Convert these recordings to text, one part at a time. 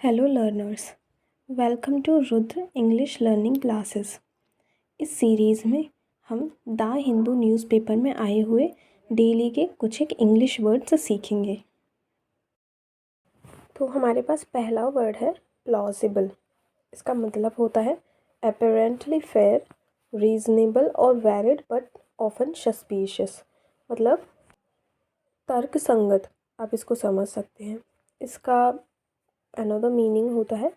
Hello learners, welcome to Rudra English learning classes. इस series में हम द हिंदू न्यूज़पेपर में आए हुए डेली के कुछ एक इंग्लिश वर्ड्स सीखेंगे। तो हमारे पास पहला वर्ड है प्लॉजिबल। इसका मतलब होता है अपेरेंटली फेयर, रीजनेबल और वैलिड बट ऑफन सस्पिशियस। मतलब तर्क संगत, आप इसको समझ सकते हैं। इसका अनदर मीनिंग होता है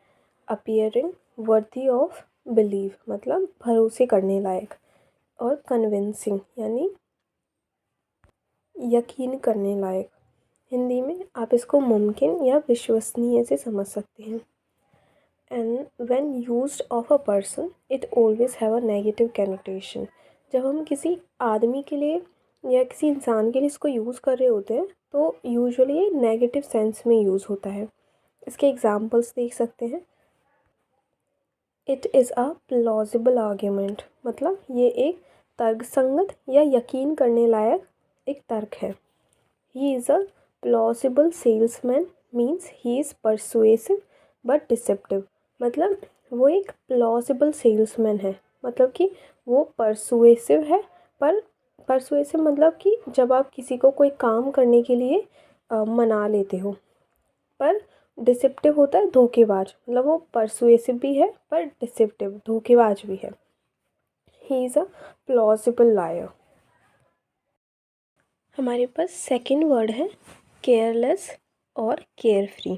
अपीयरिंग वर्दी ऑफ बिलीव, मतलब भरोसे करने लायक, और कन्विंसिंग यानी यकीन करने लायक। हिंदी में आप इसको मुमकिन या विश्वसनीय से समझ सकते हैं। And when used of a person it always have a negative connotation. जब हम किसी आदमी के लिए या किसी इंसान के लिए इसको यूज़ कर रहे होते हैं तो यूजुअली ये नेगेटिव सेंस में यूज़ होता है। इसके एग्जाम्पल्स देख सकते हैं। It is a plausible argument, मतलब ये एक तर्कसंगत या यकीन करने लायक एक तर्क है। He is a plausible salesman means he is persuasive but deceptive. मतलब वो एक प्लॉजिबल सेल्समैन है, मतलब कि वो परसुएसिव है, पर परसुएसिव मतलब कि जब आप किसी को कोई काम करने के लिए मना लेते हो। पर डिसेप्टिव होता है धोखेबाज, मतलब वो परसुएसिव भी है पर डिसेप्टिव धोखेबाज भी है। He is a plausible liar. हमारे पास सेकंड वर्ड है केयरलेस और केयरफ्री।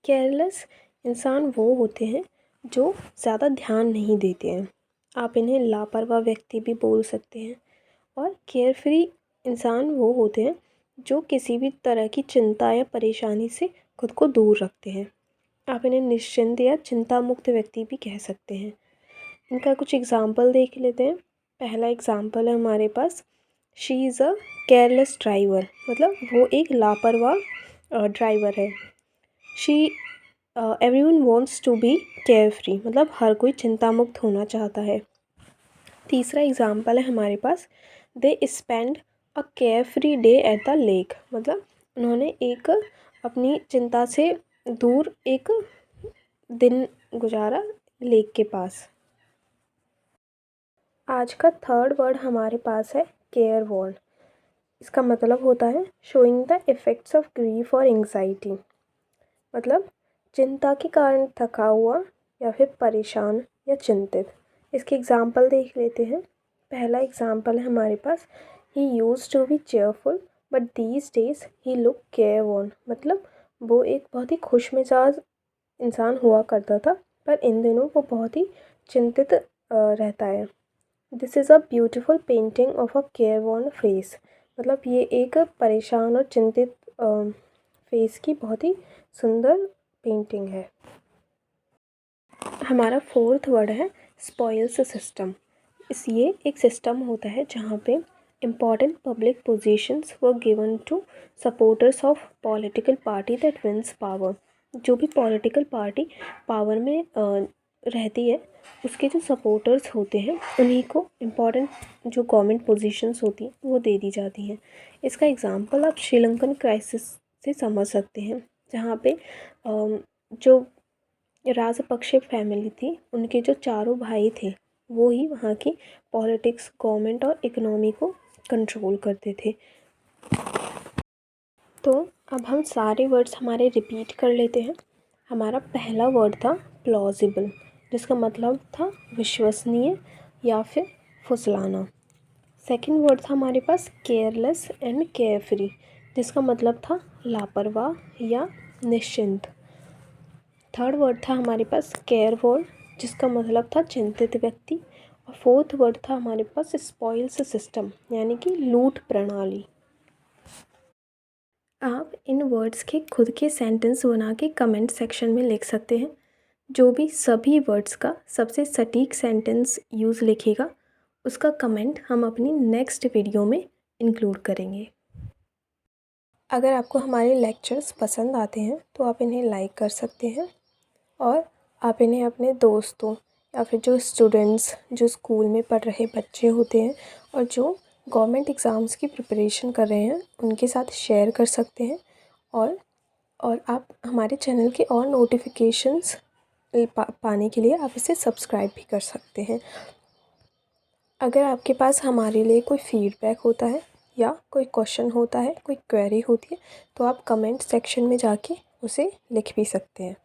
केयरलेस इंसान वो होते हैं जो ज़्यादा ध्यान नहीं देते हैं, आप इन्हें लापरवाह व्यक्ति भी बोल सकते हैं। और केयरफ्री इंसान वो होते हैं जो किसी भी तरह की चिंता या परेशानी से खुद को दूर रखते हैं, आप इन्हें निश्चिंत या चिंता मुक्त व्यक्ति भी कह सकते हैं। इनका कुछ एग्जाम्पल देख लेते हैं। पहला एग्जाम्पल है हमारे पास, she is a careless driver, मतलब वो एक लापरवाह ड्राइवर है। She everyone wants to be carefree, मतलब हर कोई चिंता मुक्त होना चाहता है। तीसरा एग्जाम्पल है हमारे पास, they spend a carefree day at the lake, मतलब उन्होंने एक अपनी चिंता से दूर एक दिन गुजारा लेक के पास। आज का थर्ड वर्ड हमारे पास है केयर वॉर्न। इसका मतलब होता है showing the effects of grief और एंग्जाइटी, मतलब चिंता के कारण थका हुआ या फिर परेशान या चिंतित। इसके एग्जाम्पल देख लेते हैं। पहला एग्जाम्पल है हमारे पास, he used to be cheerful but these days he look careworn, मतलब वो एक बहुत ही खुश मिजाज इंसान हुआ करता था पर इन दिनों वो बहुत ही चिंतित रहता है। This is a beautiful painting of a careworn face, मतलब ये एक परेशान और चिंतित फेस की बहुत ही सुंदर पेंटिंग है। हमारा फोर्थ वर्ड है स्पॉइल्स सिस्टम। ये एक सिस्टम होता है जहाँ पे important public positions were given to supporters of political party that wins power. जो भी पॉलिटिकल पार्टी पावर में रहती है उसके जो सपोर्टर्स होते हैं उन्हीं को इम्पॉर्टेंट जो गवर्नमेंट पोजीशंस होती हैं वो दे दी जाती हैं। इसका एग्जांपल आप श्रीलंकन क्राइसिस से समझ सकते हैं, जहाँ पे जो राजपक्षे फैमिली थी उनके जो चारों भाई थे वो ही वहाँ की पॉलिटिक्स, गवर्नमेंट और इकोनॉमी को कंट्रोल करते थे। तो अब हम सारे वर्ड्स हमारे रिपीट कर लेते हैं। हमारा पहला वर्ड था प्लॉजिबल, जिसका मतलब था विश्वसनीय या फिर फुसलाना। सेकंड वर्ड था हमारे पास केयरलेस एंड केयरफ्री, जिसका मतलब था लापरवाह या निश्चिंत। थर्ड वर्ड था हमारे पास केयर वर्ड, जिसका मतलब था चिंतित व्यक्ति। और फोर्थ वर्ड था हमारे पास स्पॉइल्स सिस्टम, यानी कि लूट प्रणाली। आप इन वर्ड्स के खुद के सेंटेंस बना के कमेंट सेक्शन में लिख सकते हैं। जो भी सभी वर्ड्स का सबसे सटीक सेंटेंस यूज़ लिखेगा उसका कमेंट हम अपनी नेक्स्ट वीडियो में इंक्लूड करेंगे। अगर आपको हमारे लेक्चर्स पसंद आते हैं तो आप इन्हें लाइक कर सकते हैं और आप इन्हें अपने दोस्तों या फिर जो स्टूडेंट्स जो स्कूल में पढ़ रहे बच्चे होते हैं और जो गवर्नमेंट एग्ज़ाम्स की प्रिपरेशन कर रहे हैं उनके साथ शेयर कर सकते हैं। और और आप हमारे चैनल के और नोटिफिकेशंस पाने के लिए आप इसे सब्सक्राइब भी कर सकते हैं। अगर आपके पास हमारे लिए कोई फ़ीडबैक होता है या कोई क्वेश्चन होता है, कोई क्वेरी होती है, तो आप कमेंट सेक्शन में जाके उसे लिख भी सकते हैं।